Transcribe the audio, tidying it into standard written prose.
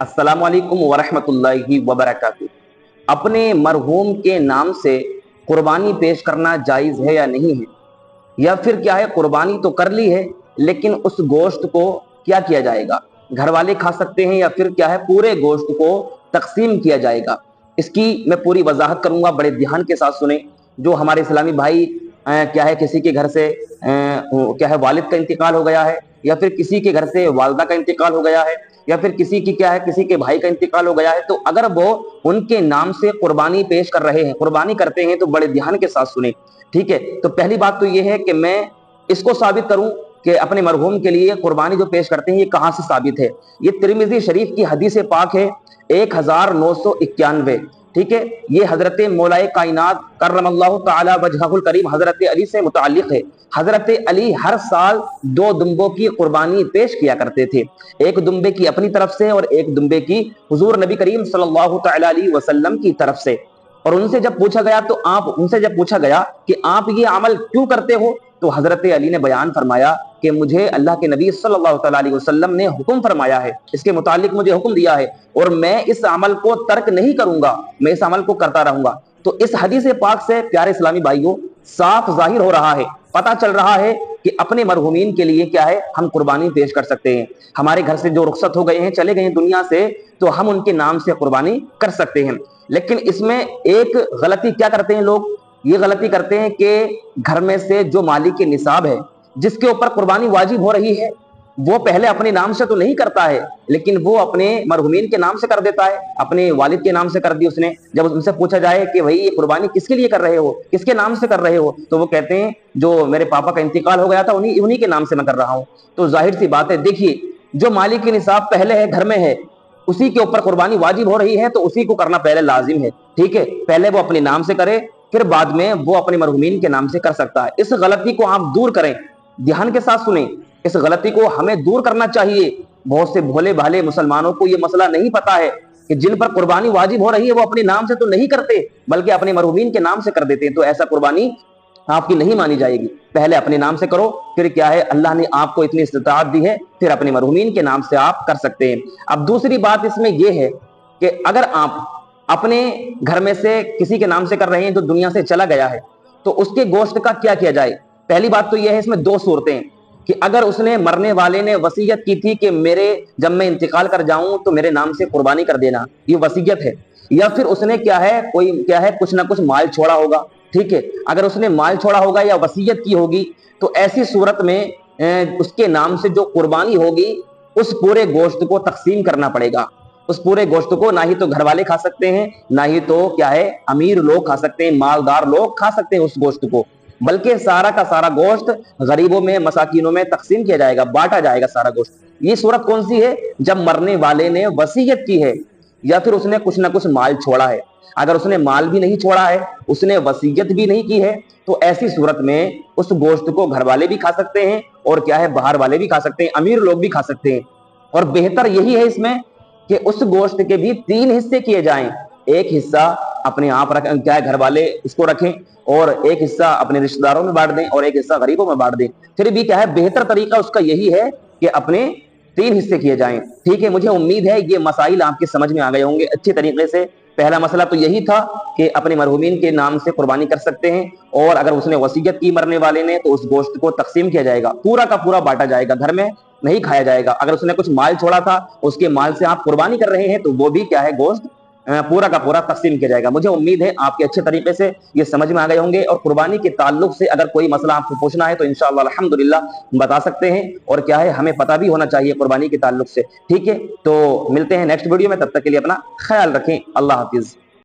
अस्सलामु अलैकुम वरहमतुल्लाहि वबरकातुहू। अपने मरहूम के नाम से कुर्बानी पेश करना जायज़ है या नहीं है, या फिर क्या है कुर्बानी तो कर ली है लेकिन उस गोश्त को क्या किया जाएगा, घर वाले खा सकते हैं या फिर क्या है पूरे गोश्त को तकसीम किया जाएगा। इसकी मैं पूरी वजाहत करूंगा, बड़े ध्यान के साथ सुने। जो हमारे इस्लामी भाई क्या है किसी के घर से क्या है वालिद का इंतकाल हो गया है, या फिर किसी के घर से वालदा का इंतकाल हो गया है, या फिर किसी की क्या है किसी के भाई का इंतकाल हो गया है, तो अगर वो उनके नाम से कुर्बानी पेश कर रहे हैं, कुर्बानी करते हैं, तो बड़े ध्यान के साथ सुने। ठीक है, तो पहली बात तो ये है कि मैं इसको साबित करूं कि अपने मरहूम के लिए कुर्बानी जो पेश करते हैं ये कहां से साबित है। ये तिरमिज़ी शरीफ की हदीस पाक है 1991। ठीक है, ये हजरत मौलाए कायनात करमल्लाहु ताला वजहुल करीम हजरत अली से मुताल्लिक है। हजरत अली हर साल 2 दुम्बों की कुर्बानी पेश किया करते थे, एक दुम्बे की अपनी तरफ से और एक दुम्बे की हुजूर नबी करीम सल्लल्लाहु तआला अलैहि वसल्लम की तरफ से। और उनसे जब पूछा गया कि आप ये अमल क्यों करते हो, तो हजरत अली ने बयान फरमाया कि मुझे अल्लाह के नबी सल्लल्लाहु अलैहि वसल्लम ने हुक्म फरमाया है, इसके मुतालिक मुझे हुक्म दिया है और मैं इस अमल को तर्क नहीं करूंगा, मैं इस अमल को करता रहूंगा। तो इस हदीस पाक से प्यारे इस्लामी भाइयों साफ जाहिर हो रहा है, पता चल रहा है कि अपने मरहूमीन के लिए क्या है हम कुर्बानी पेश कर सकते हैं। हमारे घर से जो रुखसत हो गए हैं, चले गए हैं दुनिया से, तो हम उनके नाम से कुर्बानी कर सकते हैं। लेकिन इसमें एक गलती क्या करते हैं लोग, ये गलती करते हैं कि घर में से जो मालिक के निसाब है, जिसके ऊपर कुर्बानी वाजिब हो रही है, वो पहले अपने नाम से तो नहीं करता है, लेकिन वो अपने मरहूमीन के नाम से कर देता है, अपने वालिद के नाम से कर दी उसने। जब उनसे पूछा जाए कि भाई ये कुर्बानी किसके लिए कर रहे हो, किसके नाम से कर रहे हो, तो वो कहते हैं जो मेरे पापा का इंतकाल हो गया था उन्हीं के नाम से मैं कर रहा हूं। तो जाहिर सी बात है, देखिए जो मालिक की निसाब पहले है, घर में है, उसी के ऊपर कुर्बानी वाजिब हो रही है, तो उसी को करना पहले लाजिम है। ठीक है, पहले वो अपने नाम से करे, फिर बाद में वो अपने मरहूमीन के नाम से कर सकता है। इस गलती को आप दूर करें, ध्यान के साथ सुने, इस गलती को हमें दूर करना चाहिए। बहुत से भोले भाले मुसलमानों को ये मसला नहीं पता है कि जिन पर कुर्बानी वाजिब हो रही है वो अपने नाम से तो नहीं करते, बल्कि अपने मरहूमीन के नाम से कर देते हैं। तो ऐसा कुर्बानी आपकी नहीं मानी जाएगी। पहले अपने नाम से करो, फिर क्या है अल्लाह ने आपको इतनी इस्तिताअत दी है, फिर अपने मरहूमीन के नाम से आप कर सकते हैं। अब दूसरी बात इसमें यह है कि अगर आप अपने घर में से किसी के नाम से कर रहे हैं जो दुनिया से चला गया है, तो उसके गोश्त का क्या किया जाए। पहली बात तो यह है, इसमें 2 सूरतें हैं कि अगर उसने मरने वाले ने वसीयत की थी कि मेरे जब मैं इंतकाल कर जाऊं तो मेरे नाम से कुर्बानी कर देना, ये वसीयत है, या फिर उसने क्या है कोई क्या है कुछ ना कुछ माल छोड़ा होगा। ठीक है, अगर उसने माल छोड़ा होगा या वसीयत की होगी, तो ऐसी सूरत में उसके नाम से जो कुर्बानी होगी उस पूरे गोश्त को तकसीम करना पड़ेगा। उस पूरे गोश्त को ना ही तो घर वाले खा सकते हैं, ना ही तो क्या है अमीर लोग खा सकते हैं, मालदार लोग खा सकते हैं उस गोश्त को, बल्कि सारा का सारा गोश्त गरीबों में मसाकिनों में तकसीम किया जाएगा, बांटा जाएगा सारा गोश्त। ये सूरत कौन सी है, जब मरने वाले ने वसीयत की है या फिर उसने कुछ ना कुछ माल छोड़ा है। अगर उसने माल भी नहीं छोड़ा है, उसने वसीयत भी नहीं की है, तो ऐसी सूरत में उस गोश्त को घर वाले भी खा सकते हैं और क्या है बाहर वाले भी खा सकते हैं, अमीर लोग भी खा सकते हैं। और बेहतर यही है इसमें कि उस गोश्त के भी 3 हिस्से किए जाएं। एक हिस्सा अपने आप रखें, क्या है घर वाले इसको रखें, और एक हिस्सा अपने रिश्तेदारों में बांट दें और एक हिस्सा गरीबों में बांट दें। फिर भी क्या है बेहतर तरीका उसका यही है कि अपने 3 हिस्से किए जाएं। ठीक है, मुझे उम्मीद है ये मसाइल आपके समझ में आ गए होंगे अच्छी तरीके से। पहला मसला तो यही था कि अपने मरहूमीन के नाम से कुर्बानी कर सकते हैं, और अगर उसने वसीयत की मरने वाले ने तो उस गोश्त को तकसीम किया जाएगा, पूरा का पूरा बांटा जाएगा, घर में नहीं खाया जाएगा। अगर उसने कुछ माल छोड़ा था, उसके माल से आप कुर्बानी कर रहे हैं, तो वो भी क्या है गोश्त पूरा का पूरा तकसीम किया जाएगा। मुझे उम्मीद है आपके अच्छे तरीके से ये समझ में आ गए होंगे। और कुर्बानी के ताल्लुक से अगर कोई मसला आपको पूछना है तो इंशाअल्लाह अल्हम्दुलिल्लाह बता सकते हैं, और क्या है हमें पता भी होना चाहिए कुर्बानी के ताल्लुक से। ठीक है, तो मिलते हैं नेक्स्ट वीडियो में, तब तक के लिए अपना ख्याल रखें। अल्लाह हाफिज।